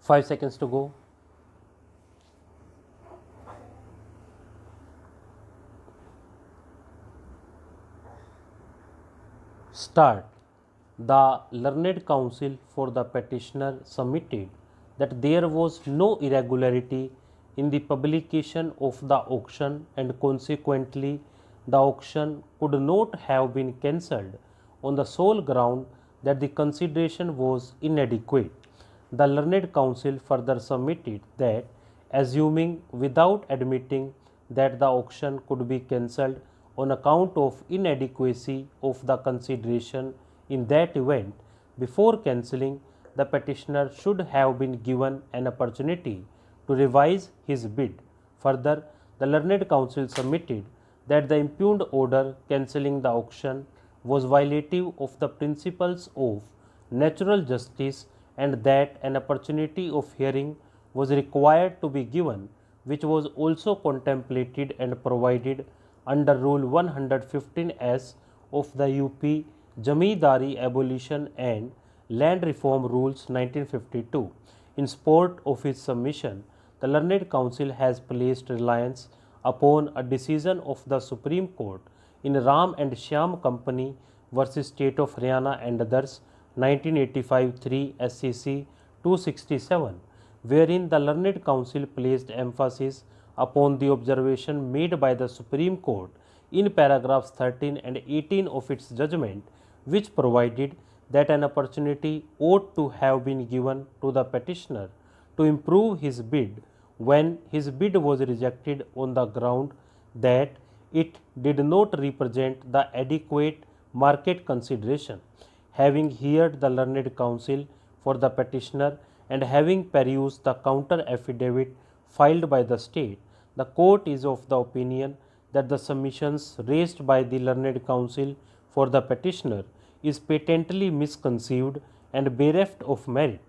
5 seconds to go. Start. The learned counsel for the petitioner submitted that there was no irregularity in the publication of the auction and consequently the auction could not have been cancelled on the sole ground that the consideration was inadequate. The learned counsel further submitted that, assuming without admitting that the auction could be cancelled on account of inadequacy of the consideration in that event, before cancelling, the petitioner should have been given an opportunity to revise his bid. Further, the learned counsel submitted that the impugned order cancelling the auction was violative of the principles of natural justice and that an opportunity of hearing was required to be given, which was also contemplated and provided under Rule 115S of the UP Jamidari Abolition and Land Reform Rules 1952. In support of his submission, the learned counsel has placed reliance upon a decision of the Supreme Court in Ram and Shyam Company versus State of Haryana and others 1985 3 SCC 267, wherein the learned counsel placed emphasis upon the observation made by the Supreme Court in paragraphs 13 and 18 of its judgment, which provided that an opportunity ought to have been given to the petitioner to improve his bid when his bid was rejected on the ground that it did not represent the adequate market consideration. Having heard the learned counsel for the petitioner and having perused the counter affidavit filed by the state, the court is of the opinion that the submissions raised by the learned counsel for the petitioner is patently misconceived and bereft of merit.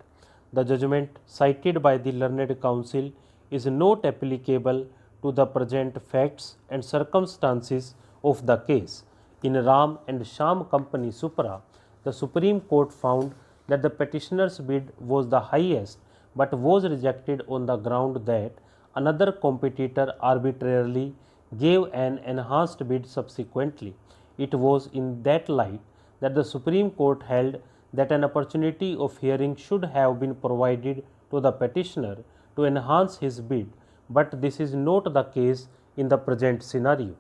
The judgment cited by the learned counsel is not applicable to the present facts and circumstances of the case. In Ram and Shyam Company Supra, the Supreme Court found that the petitioner's bid was the highest but was rejected on the ground that another competitor arbitrarily gave an enhanced bid subsequently. It was in that light that the Supreme Court held that an opportunity of hearing should have been provided to the petitioner to enhance his bid, but this is not the case in the present scenario.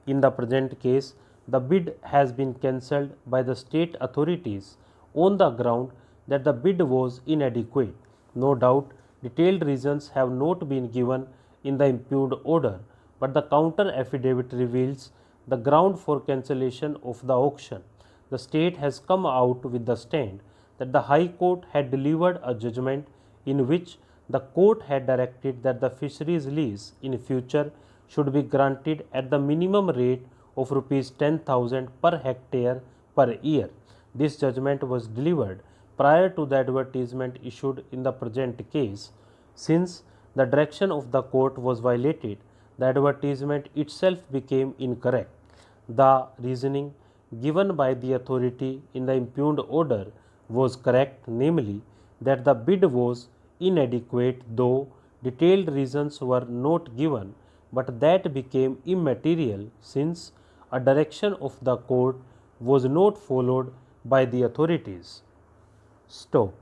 In the present case, the bid has been cancelled by the state authorities on the ground that the bid was inadequate. No doubt, detailed reasons have not been given in the impugned order, but the counter affidavit reveals the ground for cancellation of the auction. The state has come out with the stand that the High Court had delivered a judgment in which the court had directed that the fisheries lease in future should be granted at the minimum rate of Rs 10,000 per hectare per year. This judgment was delivered prior to the advertisement issued in the present case. Since the direction of the court was violated, the advertisement itself became incorrect. The reasoning given by the authority in the impugned order was correct, namely that the bid was inadequate, though detailed reasons were not given, but that became immaterial since a direction of the court was not followed by the authorities. Stop.